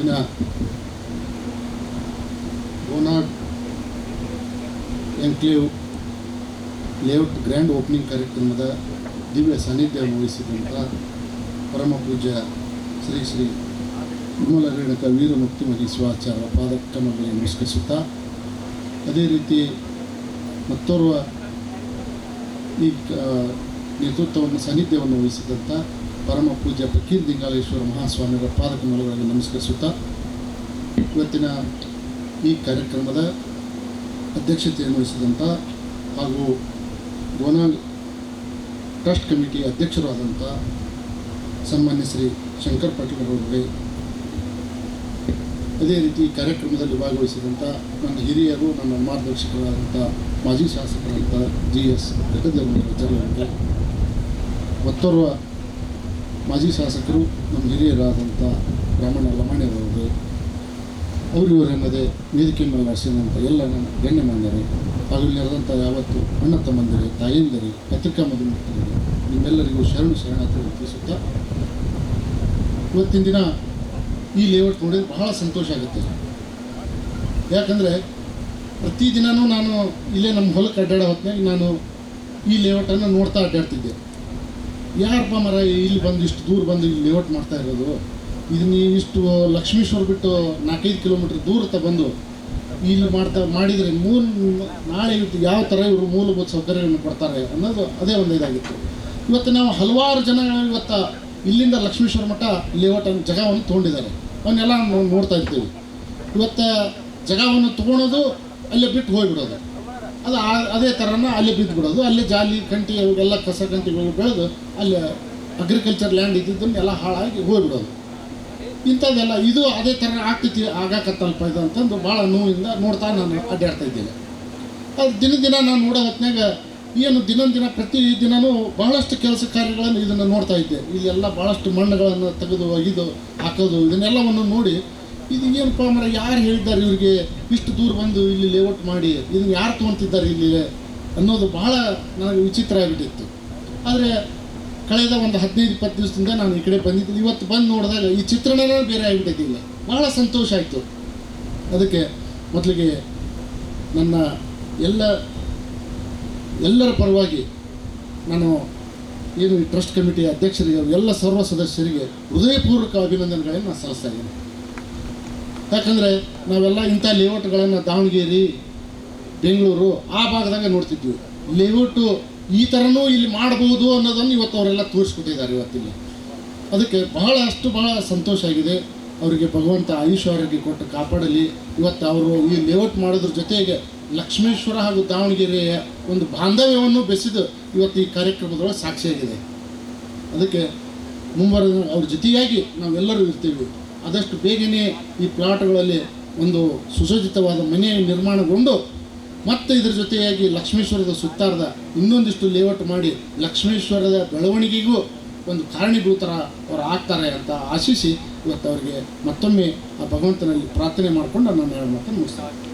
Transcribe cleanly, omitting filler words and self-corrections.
ಇವತ್ತಿನ ಗೋನಾಡ್ enclave layout grand opening ಕಾರ್ಯಕ್ರಮದ ದಿವ್ಯ ಸಾನ್ನಿಧ್ಯವನ್ನು ವಹಿಸಿದಂಥ ಪರಮ ಪೂಜ್ಯ ಶ್ರೀ ಶ್ರೀ ವಿಮಲರೇಣಕ ವೀರಮುಕ್ತಿ ಮಹೇಶ್ವರಾಚಾರ್ಯ ಪಾದಕಮಲಗಳಿಗೆ ನಮಸ್ಕರಿಸುತ್ತಾ, ಅದೇ ರೀತಿ ಮತ್ತೋರ್ವ ಈ ನೇತೃತ್ವವನ್ನು ಸಾನ್ನಿಧ್ಯವನ್ನು ವಹಿಸಿದಂಥ ಪರಮ ಪೂಜ್ಯ ಫಕೀರ್ ದಿಂಗಾಲೇಶ್ವರ ಮಹಾಸ್ವಾಮಿಯವರ ಪಾದಕಮಲಗಳಿಗೆ ನಮಸ್ಕರಿಸುತ್ತಾ, ಇವತ್ತಿನ ಈ ಕಾರ್ಯಕ್ರಮದ ಅಧ್ಯಕ್ಷತೆಯನ್ನು ವಹಿಸಿದಂಥ ಹಾಗೂ ಗೋನಾಡ್ ಟ್ರಸ್ಟ್ ಕಮಿಟಿ ಅಧ್ಯಕ್ಷರಾದಂಥ ಸನ್ಮಾನ್ಯ ಶ್ರೀ ಶಂಕರ್ ಪಾಟೀಲ್ ಅವರಿಗೆ, ಅದೇ ರೀತಿ ಕಾರ್ಯಕ್ರಮದಲ್ಲಿ ಭಾಗವಹಿಸಿದಂಥ ನನ್ನ ಹಿರಿಯರು, ನನ್ನ ಮಾರ್ಗದರ್ಶಕರಾದಂಥ ಮಾಜಿ ಶಾಸಕರಾದಂಥ GS ಜಗದೇವರಿಗೆ, ಮತ್ತೋರ್ವ ಮಾಜಿ ಶಾಸಕರು ನಮ್ಮ ಹಿರಿಯರಾದಂಥ ರಾಮಣ್ಣ ಲಮಾಣಿಯವರಿಗೆ, ಇವರೆನ್ನದೇ ವೇದಿಕೆ ಮೇಲೆ ನಡೆಸಿದಂಥ ಎಲ್ಲ ನನ್ನ ಗಣ್ಯಮಾನ್ಯರೇ ಹಾಗೂ ಇಲ್ಲಿರದಂಥ ಯಾವತ್ತು ಅಣ್ಣ ತಮ್ಮಂದಿರೇ, ತಾಯಂದಿರೇ, ಪತ್ರಿಕಾ ಮಧುಮಿತ್ರರಿಗೆ ನಿಮ್ಮೆಲ್ಲರಿಗೂ ಶರಣಾರ್ಥಿ ತಿಳಿಸುತ್ತಾ, ಇವತ್ತಿನ ದಿನ ಈ ಲೇಔಟ್ ನೋಡಿದ್ರೆ ಬಹಳ ಸಂತೋಷ ಆಗುತ್ತೆ. ಯಾಕಂದರೆ ಪ್ರತಿದಿನವೂ ನಾನು ಇಲ್ಲೇ ನಮ್ಮ ಹೊಲಕ್ಕೆ ಅಡ್ಡಾಡೋ ಹೊತ್ತಿನಾಗ ನಾನು ಈ ಲೇಔಟನ್ನು ನೋಡ್ತಾ ಅಡ್ಡಾಡ್ತಿದ್ದೆ. ಯಾರಪ್ಪ ಮರ ಇಲ್ಲಿ ಬಂದು ಇಷ್ಟು ದೂರ ಬಂದು ಇಲ್ಲಿ ಲೇಔಟ್ ಮಾಡ್ತಾ ಇರೋದು, ಇದನ್ನ ಇಷ್ಟು ಲಕ್ಷ್ಮೀಶ್ವರ ಬಿಟ್ಟು 4-5 ಕಿಲೋಮೀಟ್ರ್ ದೂರ ಬಂದು ಇಲ್ಲಿ ಮಾಡಿದರೆ ನಾಳೆ ಯಾವ ಥರ ಇವರು ಮೂಲಭೂತ ಸೌಕರ್ಯಗಳನ್ನು ಕೊಡ್ತಾರೆ ಅನ್ನೋದು ಅದೇ ಒಂದು ಇದಾಗಿತ್ತು. ಇವತ್ತು ನಾವು ಹಲವಾರು ಜನ ಇವತ್ತು ಇಲ್ಲಿಂದ ಲಕ್ಷ್ಮೀಶ್ವರ ಮಠ ಲೇಔಟನ್ನು ಜಾಗವನ್ನು ತೊಗೊಂಡಿದ್ದಾರೆ, ಅವನ್ನೆಲ್ಲ ನಾವು ನೋಡ್ತಾ ಇರ್ತೀವಿ. ಇವತ್ತು ಜಾಗವನ್ನು ತೊಗೊಳೋದು ಅಲ್ಲೇ ಬಿಟ್ಟು ಹೋಗಿಬಿಡೋದು, ಅದು ಅದೇ ಥರನ ಅಲ್ಲೇ ಬಿದ್ದು ಬಿಡೋದು, ಅಲ್ಲೇ ಜಾಲಿ ಕಂಟಿ ಅವೆಲ್ಲ ಕಸ ಕಂಟಿಗಳು ಬೆಳೆದು ಅಲ್ಲಿ ಅಗ್ರಿಕಲ್ಚರ್ ಲ್ಯಾಂಡ್ ಇದ್ದಿದ್ದನ್ನು ಎಲ್ಲ ಹಾಳಾಗಿ ಹೋಗಿಬಿಡೋದು. ಇಂಥದ್ದೆಲ್ಲ ಇದು ಅದೇ ಥರ ಆಗ್ತೈತಿ, ಆಗಾಕತ್ತಲ್ಪ ಇದು ಅಂತಂದು ಭಾಳ ನೋವಿಂದ ನೋಡ್ತಾ ನಾನು ಅಡ್ಡಾಡ್ತಾ ಇದ್ದೇನೆ. ಅದು ದಿನ ನಾನು ನೋಡೋ ಹೊತ್ತಿನಾಗ ಏನು ದಿನ ಪ್ರತಿ ದಿನವೂ ಬಹಳಷ್ಟು ಕೆಲಸ ಕಾರ್ಯಗಳನ್ನು ಇದನ್ನು ನೋಡ್ತಾ ಇದ್ದೆ. ಇಲ್ಲೆಲ್ಲ ಭಾಳಷ್ಟು ಮಣ್ಣುಗಳನ್ನು ತೆಗೆದು ಒಗೆದು ಹಾಕೋದು, ಇದನ್ನೆಲ್ಲವನ್ನು ನೋಡಿ ಇದು ಏನಪ್ಪ ಮರ ಯಾರು ಹೇಳಿದ್ದಾರೆ ಇವರಿಗೆ ಇಷ್ಟು ದೂರ ಬಂದು ಇಲ್ಲಿ ಲೇಔಟ್ ಮಾಡಿ ಇದನ್ನು ಯಾರು ತೊಗೊತಿದ್ದಾರೆ ಇಲ್ಲಿ ಅನ್ನೋದು ಭಾಳ ನನಗೆ ವಿಚಿತ್ರ ಆಗಿಬಿಟ್ಟಿತ್ತು. ಆದರೆ ಕಳೆದ ಒಂದು 15-20 ದಿವಸದಿಂದ ನಾನು ಈ ಕಡೆ ಬಂದಿದ್ದೀನಿ. ಇವತ್ತು ಬಂದು ನೋಡಿದಾಗ ಈ ಚಿತ್ರಣನೇ ಬೇರೆ ಆಗಿಬಿಟ್ಟೈತಿ. ಇಲ್ಲ ಭಾಳ ಸಂತೋಷ ಆಯಿತು. ಅದಕ್ಕೆ ಮೊದಲಿಗೆ ನನ್ನ ಎಲ್ಲರ ಪರವಾಗಿ ನಾನು ಏನು ಈ ಟ್ರಸ್ಟ್ ಕಮಿಟಿಯ ಅಧ್ಯಕ್ಷರಿಗೆ, ಎಲ್ಲ ಸರ್ವ ಸದಸ್ಯರಿಗೆ ಹೃದಯಪೂರ್ವಕ ಅಭಿನಂದನೆಗಳನ್ನು ನಾನು ಸಲ್ಲಿಸ್ತಾ ಇದ್ದೀನಿ. ಯಾಕಂದರೆ ನಾವೆಲ್ಲ ಇಂಥ ಲೇಔಟ್ಗಳನ್ನು ದಾವಣಗೆರೆ, ಬೆಂಗಳೂರು ಆ ಭಾಗದಾಗ ನೋಡ್ತಿದ್ವಿ. ಲೇಔಟು ಈ ಥರನೂ ಇಲ್ಲಿ ಮಾಡ್ಬೋದು ಅನ್ನೋದನ್ನು ಇವತ್ತು ಅವರೆಲ್ಲ ತೋರಿಸ್ಕೊಟ್ಟಿದ್ದಾರೆ ಇವತ್ತಿಲ್ಲಿ. ಅದಕ್ಕೆ ಬಹಳ ಸಂತೋಷ ಆಗಿದೆ. ಅವರಿಗೆ ಭಗವಂತ ಆಯುಷ್ಯ ಆರೋಗ್ಯ ಕೊಟ್ಟು ಕಾಪಾಡಲಿ. ಇವತ್ತು ಅವರು ಈ ಲೇಔಟ್ ಮಾಡೋದ್ರ ಜೊತೆಗೆ ಲಕ್ಷ್ಮೇಶ್ವರ ಹಾಗೂ ದಾವಣಗೆರೆಯ ಒಂದು ಬಾಂಧವ್ಯವನ್ನು ಬೆಸೆದು ಇವತ್ತು ಈ ಕಾರ್ಯಕ್ರಮದೊಳಗೆ ಸಾಕ್ಷಿಯಾಗಿದೆ. ಅದಕ್ಕೆ ಮುಂಬರುವ ಅವ್ರ ಜೊತೆಯಾಗಿ ನಾವೆಲ್ಲರೂ ಇರ್ತೀವಿ. ಆದಷ್ಟು ಬೇಗನೆ ಈ ಪ್ಲಾಟ್ಗಳಲ್ಲಿ ಒಂದು ಸುಸಜ್ಜಿತವಾದ ಮನೆ ನಿರ್ಮಾಣಗೊಂಡು ಮತ್ತು ಇದ್ರ ಜೊತೆಯಾಗಿ ಲಕ್ಷ್ಮೇಶ್ವರದ ಸುತ್ತಾರದ ಇನ್ನೊಂದಿಷ್ಟು ಲೇಔಟ್ ಮಾಡಿ ಲಕ್ಷ್ಮೇಶ್ವರದ ಬೆಳವಣಿಗೆಗೂ ಒಂದು ಕಾರಣೀಭೂತರ ಅವರು ಆಗ್ತಾರೆ ಅಂತ ಆಶಿಸಿ ಇವತ್ತು ಅವರಿಗೆ ಮತ್ತೊಮ್ಮೆ ಆ ಭಗವಂತನಲ್ಲಿ ಪ್ರಾರ್ಥನೆ ಮಾಡಿಕೊಂಡು ನಾನು ಮಾತನ್ನು ಮುಗಿಸ್ತೀನಿ.